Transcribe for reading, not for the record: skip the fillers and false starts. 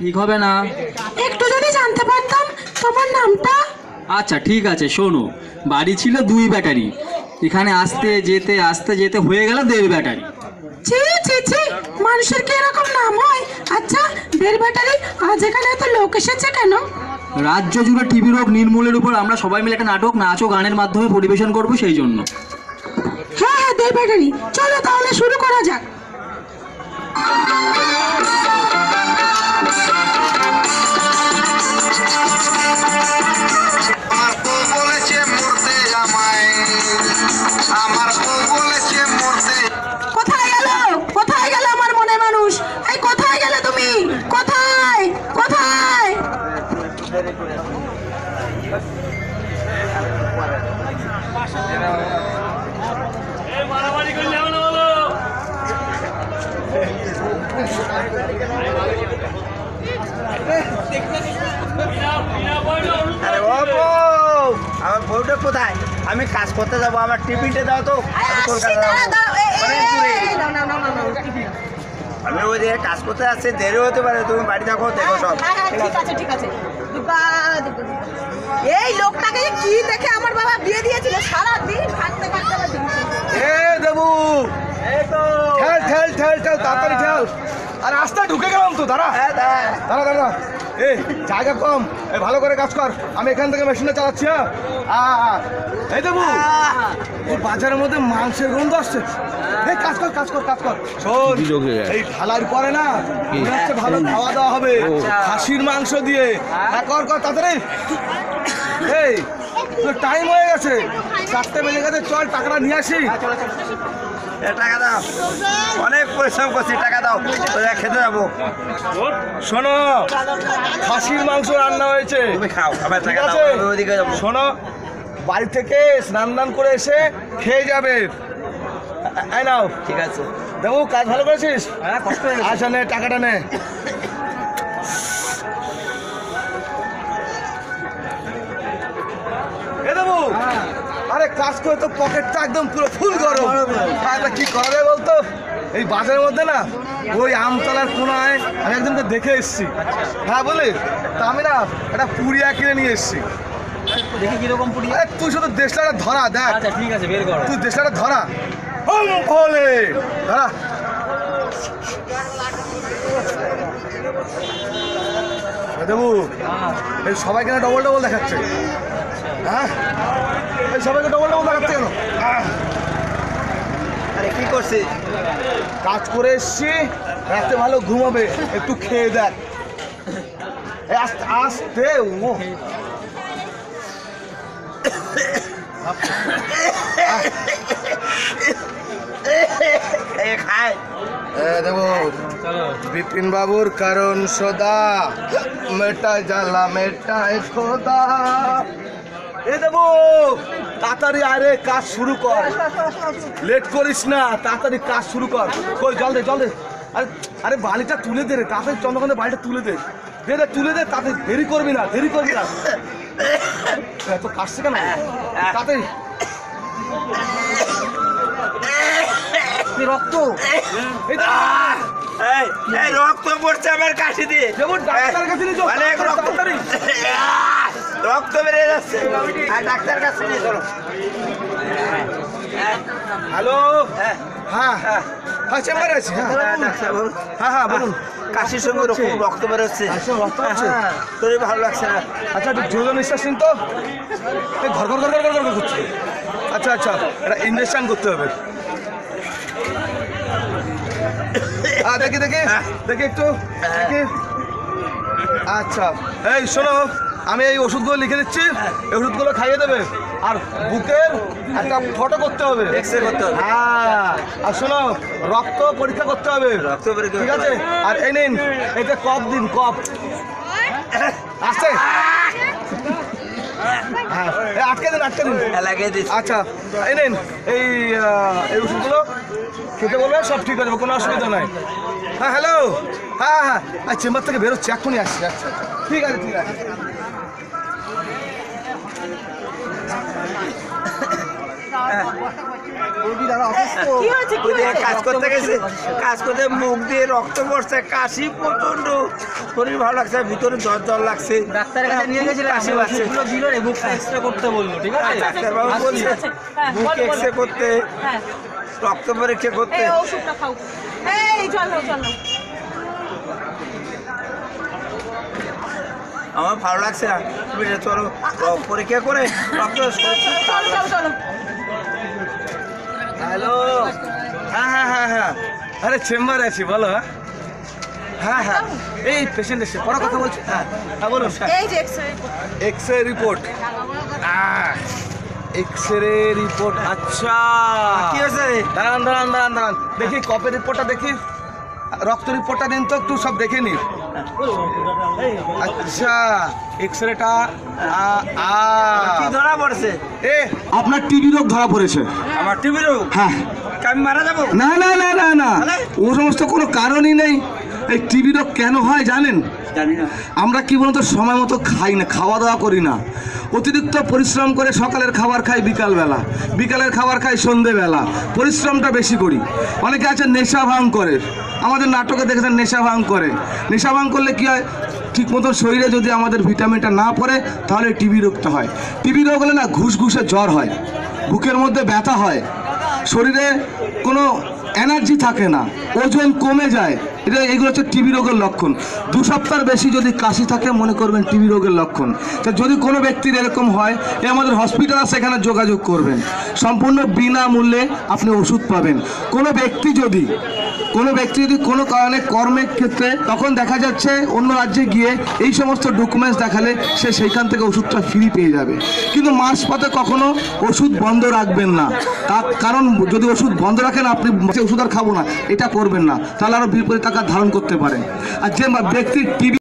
ঠিক হবে না। একটু যদি জানতে পারতাম তোমার নামটা। আচ্ছা ঠিক আছে, শোনো, বাড়ি ছিল 2 ব্যাটারি, এখানে আসতে যেতে হয়ে গেল 1.5 ব্যাটারি। ছি ছি ছি, মানুষের কি এরকম নাম হয়? আচ্ছা, বেল ব্যাটারি, আজ এখানে এত লোক এসেছে কেন? রাজ্য জুড়ে টিবি রোগ নির্মূলের উপর আমরা সবাই মিলে একটা নাটক, নাচ ও গানের মাধ্যমে পরিবেশন করব, সেই জন্য। হ্যাঁ হ্যাঁ, বেল ব্যাটারি, চলো তাহলে শুরু করা যাক। কোথায় গেল, কোথায় গেল আমার মনে মানুষ? এই কোথায় গেলে তুমি? কোথায় কোথায়? আমার বউটা কোথায়? আমি কাজ করতে যাবো, আমার টিফিনটা দাও তো। আমি কলকাতা যাবো, অনেক দূরে। আমি ওই দিকে কাজ করতে যাচ্ছি, দেরি হতে পারে, তুমি বাড়ি থাকো, দেখো সব। ঠিক আছে ঠিক আছে। এই লোকটাকে কি দেখে আমার বাবা বিয়ে দিয়েছিল, সারা দিন থাকতে থাকতে আমার দিন শেষ। এ দেবু, ঠেল ঠেল ঠেল ঠেল, তাড়াতাড়ি ঠেল। আর রাস্তায় ঢুকে গেলাম তো, দাঁড়া দাঁড়া দাঁড়া। এই জায়গা কম, এই ভালো করে কাজ কর, আমি এখান থেকে মেশিনটা চালাচ্ছি। হ্যাঁ, এই দেবু, এই বাজারের মধ্যে মাংসের গন্ধ আসছে। এই কাজ কর কাজ কর কাজ কর। শোন, এই ঢালার পরে না মনে হচ্ছে ভালো খাওয়া দাওয়া হবে, খাসির মাংস দিয়ে। হ্যাঁ, কর কর তাড়াতাড়ি। এই টাইম হয়ে গেছে, 4টে বেজে গেছে, চল টাকাটা নিয়ে আসি। টাকা দাও, অনেক পরিশ্রম করছি, টাকা দাও, খেতে যাবো। শোনো, খাসির মাংস রান্না হয়েছে, তুমি খাও, আবার ঠিক টাকা আছে? দাও, আমি ওদিকে যাবো। শোনো, বাড়ি থেকে স্নান দান করে এসে খেয়ে যাবে। এই নাও। ঠিক আছে। দেবু, কাজ ভালো করেছিস? হ্যাঁ, কষ্ট হয়ে গেছে। আচ্ছা, নে টাকাটা নে। এ দেবু, আরে কাজ করে তো পকেটটা একদম পুরো ফুল গরম। কি করা যায় বলতো? এই বাজারের মধ্যে না, ওই আমতলার কোনায় আমি একজনকে দেখে এসেছি। হ্যাঁ বলি, তা আমি না একটা পুরিয়া কিনে নিয়ে এসেছি। দেখি কিরকম পুরি। তুই শুধু দেশটাটা ধরা দেখ। আচ্ছা ঠিক আছে, বের করো। তুই দেশটাটা ধরা। হোম বলে ধরা। দেবু, এই সবাইকে না ডবল ডবল দেখাচ্ছে। হ্যাঁ, এই সবাইকে ডবল ডবল দেখাচ্ছে কেন? আরে কি করছি? কাজ করে এসছি, রাতে ভালো ঘুমাবে, একটু খেয়ে দেখ। এই আস্তে আস্তে। ও খায় দেবো, বিপিন বাবুর কারণ সদা, মেটায় জ্বালা মেটায় খোদা। এ দেবো, তাড়াতাড়ি আরে কাজ শুরু কর, লেট করিস না, তাড়াতাড়ি কাজ শুরু কর। কই জল দে জল দে। আরে আরে বালিটা তুলে দে রে, তাড়াতাড়ি চন্দ্রকান্তের বালিটা তুলে দে। দে রে, তুলে দে, তাড়াতাড়ি, দেরি করবি না, দেরি করবি না। এত কাশছে কেন? তাড়াতাড়ি। রক্ত, এই রক্ত পড়ছে আমার কাশি দিয়ে। যেমন ডাক্তার কাছে নিয়ে যাও, অনেক রক্ত, তাড়াতাড়ি। রক্ত বেরিয়ে যাচ্ছে, আর ডাক্তার কাছে নিয়ে চলো। হ্যালো, হ্যাঁ হ্যাঁ হ্যাঁ, চেম্বারে আছি। হ্যাঁ ডাক্তার বলুন। হ্যাঁ হ্যাঁ, বলুন। কাশির সঙ্গে রক্ত বেরোচ্ছে, রক্ত হচ্ছে? শরীর ভালো লাগছে না। আচ্ছা, একটু জোরে নিঃশ্বাস নিন তো। এই ঘর ঘর ঘর ঘর ঘর ঘর করছে। আচ্ছা আচ্ছা, এটা ইনজেকশন করতে হবে। দেখি দেখি দেখি একটু দেখি। আচ্ছা, এই শোনো, আমি এই ওষুধগুলো লিখে দিচ্ছি, এই ওষুধগুলো খাইয়ে দেবে। আর বুকের একটা ফটো করতে হবে, এক্সরে করতে হবে। হ্যাঁ, আর শোনো, রক্ত পরীক্ষা করতে হবে। রক্ত পরীক্ষা ঠিক আছে? আর এই নিন, এটা কপ দিন, কপ। আসছে, হ্যাঁ, আটকে দিন আটকে দিন। লাগিয়ে দিচ্ছি। আচ্ছা, এই নিন, এই ওষুধগুলো খেতে বলবে, সব ঠিক হয়ে যাবে, কোনো অসুবিধা নাই। হ্যাঁ হ্যালো, হ্যাঁ হ্যাঁ, আর চেম্বার থেকে বেরোচ্ছি, এক্ষুনি আসছি। আচ্ছা ঠিক আছে ঠিক আছে। কি হয়েছে কি ওই যে হয়েছে কাজ করতে গেছে, কাজ করতে মুখ দিয়ে রক্ত পড়ছে, কাশি প্রচন্ড, শরীর ভালো লাগছে, ভিতরে জ্বর জ্বর লাগছে। ডাক্তারের কাছে নিয়ে গেছিলাম, কাশি লাগছে। ওষুধগুলো দিল রে, বুকটা এক্সরে করতে বললো, ঠিক আছে? ডাক্তারবাবু বলছে হ্যাঁ, বুক বলো, বলো। এক্সরে করতে, হ্যাঁ রক্ত পরীক্ষা করতে। এই ওষুধটা খাও। এই চলো চলো। আমার ভালো লাগছে না, তুমি এটা চলো পরীক্ষা করে রক্ত। চলো চলো চলো। হ্যালো, হ্যাঁ হ্যাঁ হ্যাঁ হ্যাঁ, আরে চেম্বারে আছি, বলো। হ্যাঁ হ্যাঁ, এই পেশেন্ট এসে পরে কথা বলছি। হ্যাঁ হ্যাঁ বলুন। এই যে x-ray x-ray report, x-ray report, আচ্ছা কি হয়েছে? দাঁড়ান দাঁড়ান দাঁড়ান দাঁড়ান, দেখি কপের রিপোর্টটা দেখি, রক্ত রিপোর্টটা দিন তো একটু, সব দেখে নি। আচ্ছা এক্সরেটা কি ধরা পড়ছে? এ আপনার টিবি রোগ ধরা পড়েছে। আমার টিবি রোগ? হ্যাঁ। আমি মারা যাবো? না না না না না, ও সমস্ত কোনো কারণই নেই। এই টিবি রোগ কেন হয় জানেন? জানি না। আমরা কি বলতো সময় মতো খাই না, খাওয়া দাওয়া করি না, অতিরিক্ত পরিশ্রম করে সকালের খাবার খাই বিকালবেলা, বিকালের খাবার খাই সন্ধেবেলা, পরিশ্রমটা বেশি করি। অনেকে আছে নেশা ভাঙ করে, আমাদের নাটকে দেখেছেন নেশা ভাঙ করে। নেশা ভাঙ করলে কি হয়, ঠিক মতন শরীরে যদি আমাদের ভিটামিনটা না পড়ে তাহলে টিবি রোগটা হয়। টিবি রোগ হলে না ঘুষঘুষে জ্বর হয়, বুকের মধ্যে ব্যথা হয়, শরীরে কোনো এনার্জি থাকে না, ওজন কমে যায়। এগুলো হচ্ছে টিবি রোগের লক্ষণ। 2 সপ্তাহ বেশি যদি কাশি থাকে মনে করবেন টিবি রোগের লক্ষণ। তো যদি কোনো ব্যক্তির এরকম হয়, আমাদের হসপিটাল আছে, এখানে যোগাযোগ করবেন, সম্পূর্ণ বিনামূল্যে আপনি ওষুধ পাবেন। কোনো ব্যক্তি যদি কোনো কারণে কর্মের ক্ষেত্রে তখন দেখা যাচ্ছে অন্য রাজ্যে গিয়ে এই সমস্ত ডকুমেন্টস দেখালে সে সেইখান থেকে ওষুধটা ফ্রি পেয়ে যাবে। কিন্তু মাঝপথে কখনো ওষুধ বন্ধ রাখবেন না, তার কারণ যদি ওষুধ বন্ধ রাখেন আপনি ওষুধ আর খাবো না এটা করবেন না, তাহলে আরও বিপরীত আকার ধারণ করতে পারেন। আর যে ব্যক্তির টিবি